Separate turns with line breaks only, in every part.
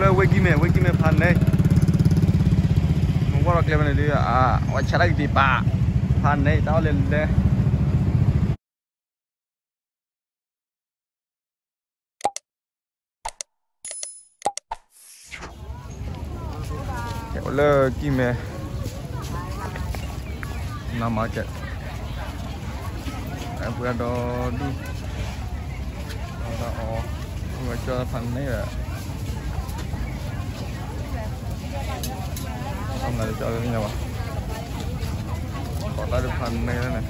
le wiki me pan này không có được cái này đi à ở chả được gì bà pan này tao lên đây cái le kim me nằm ở chợ em vừa đó đi đó người cho pan này à hôm nay cho cái nhau à còn lại được phần này này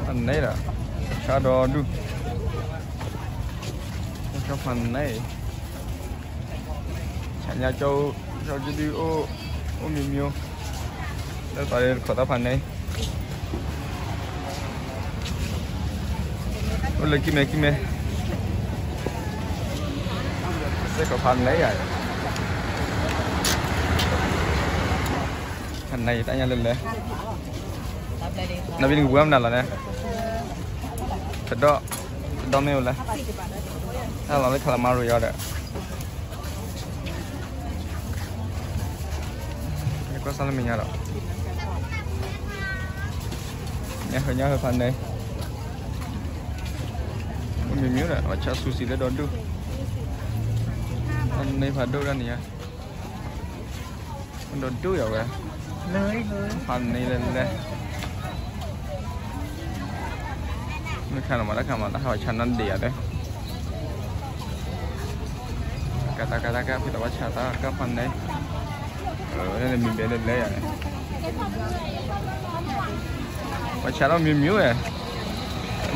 phần này là cá đỏ đu cho phần này chả nhà châu cho đi ô miêu miêu đây phải khỏi ta phần này ô lấy kim này cái có phần đấy rồi phần này tại nhà lên đấy nó bên của em nào là nè thật đó mèo là nó là cái calamari rồi đấy có sao mình nhớ đâu nhớ hơi phần này mình nhớ rồi ở cha sushi để đón được anh này phải đâu ra nè anh đón trước rồi kìa phần này lên đây nó khá là đã hỏi chăn ăn đĩa đấy kata kita baca ta kapan này đây là mình bé lên đây này baca nó miu này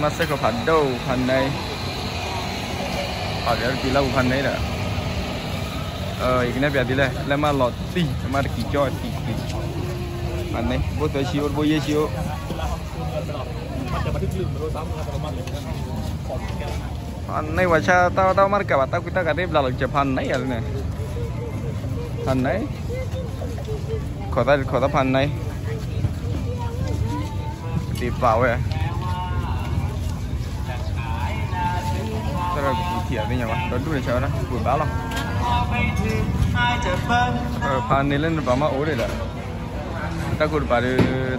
mà sẽ có phần đâu phần này ở đây thì lâu phần này đã cái này bây giờ là mà lọt tì mà kỳ cho tì phần này bố tới chiếu bố dễ chiếu phần này mà cha tao mà cả tao kita cả đây là chụp phần này rồi này phần này khỏi ta phần này đi vào vậy rất là thiệt đấy nhỉ bạn đón đuôi chờ đó buổi báo lắm phần này lên vào mà ố đây là ta cũng bảo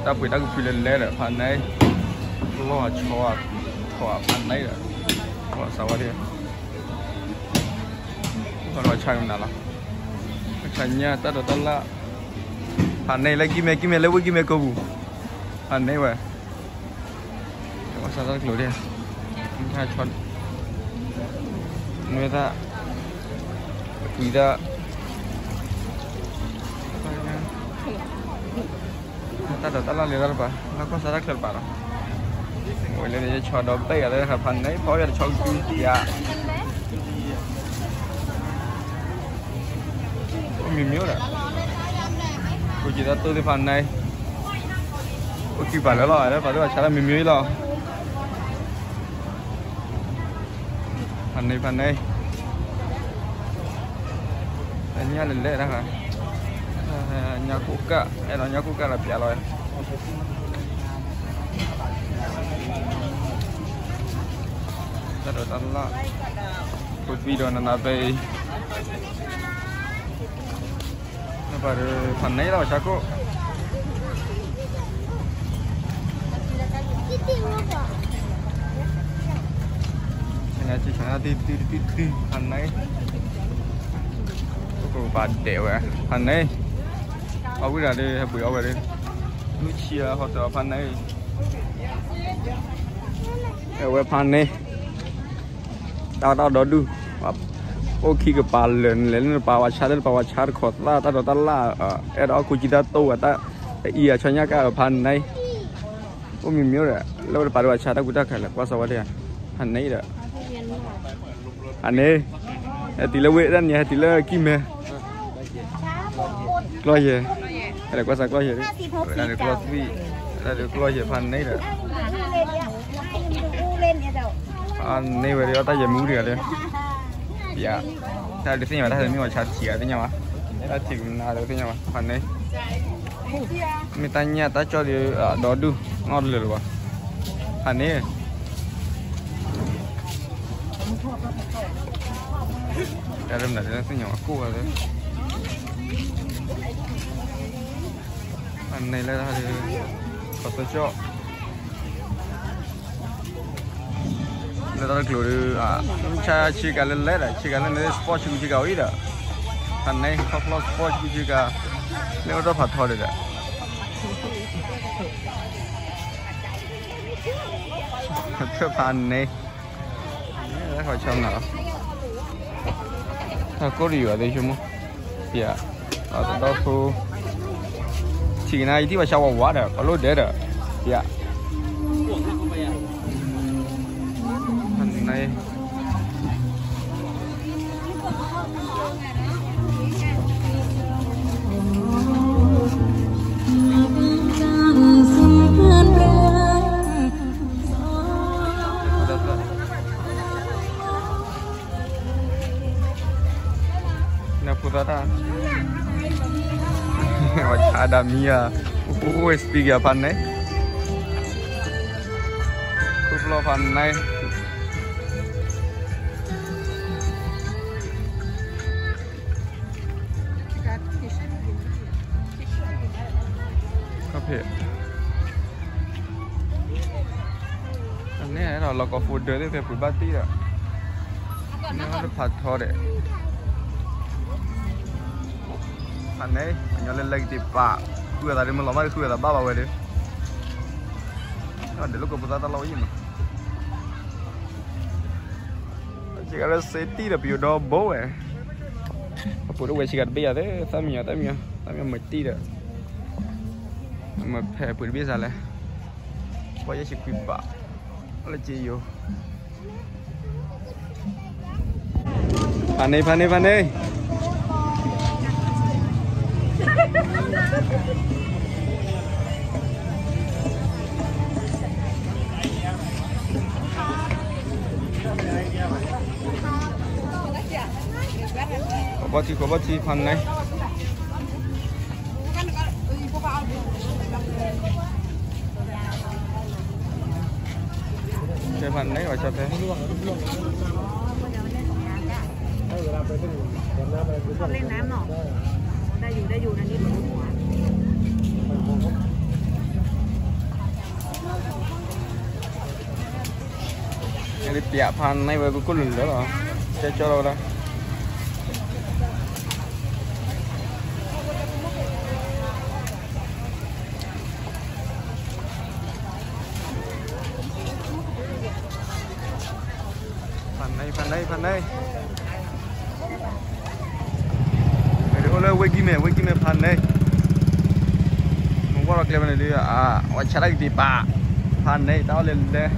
ta cũng lên lên rồi phần này lo cho phần này rồi có sao vậy còn nói chơi nào là chơi nha ta đồ ta là phần này lấy kim lấy với kim câu phần này vậy có sao ta lối đi hai chọn người ta quý ta ta đồ ta là liền apa nó có sao ta khởi bảo ngồi lên để cho đom tay ở đây là phần đấy phối là cho quý ya mình miếu rồi cô chỉ đã tôi cái phần này cô chỉ phải nói đấy phải nói là mình miếu lo phần này nhà lên đây đó hả nhà cũ cả em nói nhà cũ cả là bẻ rồi rất là tận là một video là về và phần này là chắc cô chỉ chẳng đi phần này cô bạn đều à phần này ở bây giờ đi buổi ở đây nuôi chia hoặc là phần này ở phần này tao đó đưa ô khi cái bà lên bà vào chát khót la ta la ở đó cô chỉ ta tu ta ia cho nhá cái ở phần này ô mình nhớ rồi lâu bà vào chát ta cũng đã khai là quá sao vậy phần này rồi anh ấy tí là vệ ra nhỉ tí là kim hè coi gì là quá sao coi gì đấy là được coi gì là được coi gì phần này rồi anh này về đó ta giờ muốn được đấy dạ ta được thế mà ta thấy mình mà chặt chĩa thế nhau à ta chỉ là được thế nhau à phần này mình ta nhà ta cho đi ở đó đưa ngon lửa rồi phần này Dalam dah ada senyum aku ada. Aneh lah ada Photoshop. Lepas tu keluar macam cikgu lelai dah, cikgu lelai sport cikgu cikgu ini dah. Aneh kalau sport cikgu cikgu, lepas tu patah dah. Itu aneh. Ini macam mana? Aku riuh ada cuma, ya. Atau tu, Cina itu macam awak dah, kalau dia dah, ya. Aneh. Putera, macam ada Mia, SP apa ni? Kuplo apa ni? Kafe. Ini ada kau food deh, tu berbati dah. Ini ada patah deh. Aneh, nyala lagi tipa. Kue tadi melamar kue tak bawa dia. Ada lu kau putar tahu ini. Jika ada seti dah piu double Apa tu sikat biar deh, tamia mati dah. Mah pun biasa lah. Boleh si kuipa. Lagi yo. Pandai. Kau baca pandai. Cái phần đấy gọi cho thế.
Không lên nám nọ. Đây dù là đi một quả.
Cái tiệm phần này với có lửng đó rồi. Cho đâu đó. Phần đây. Mày được lên quay kim mày phần đây. Không có được lên này đi à, chả lại đi bà. Phần đây tao lên đây.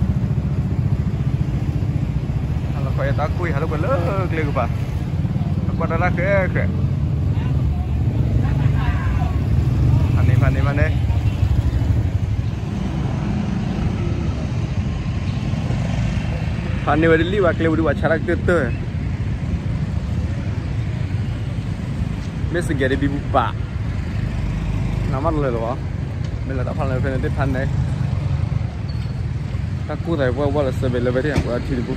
Kalau kau tak kui, kalau boleh klik apa? Aku ada lah ke. Pandai mana? Pandai berdiri, wakil berdua cara kita. Mesti gede bibupa. Nama lu loh. Bila tak pandai, bila tak pandai. Aku dah buat sebelum beri aku ada tidur.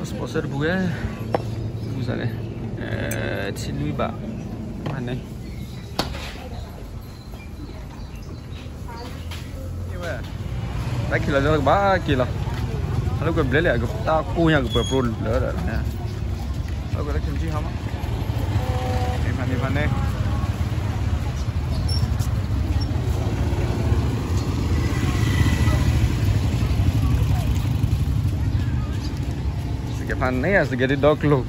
Sponsor buah, misalnya, Cilui Bak, mana? Lagi lah, jangan baki lah. Kalau gue beli lah, gue takut yang gue perlu lah. Kalau gue lagi macam apa? Mana? Cái phần này là cái gì đó luôn.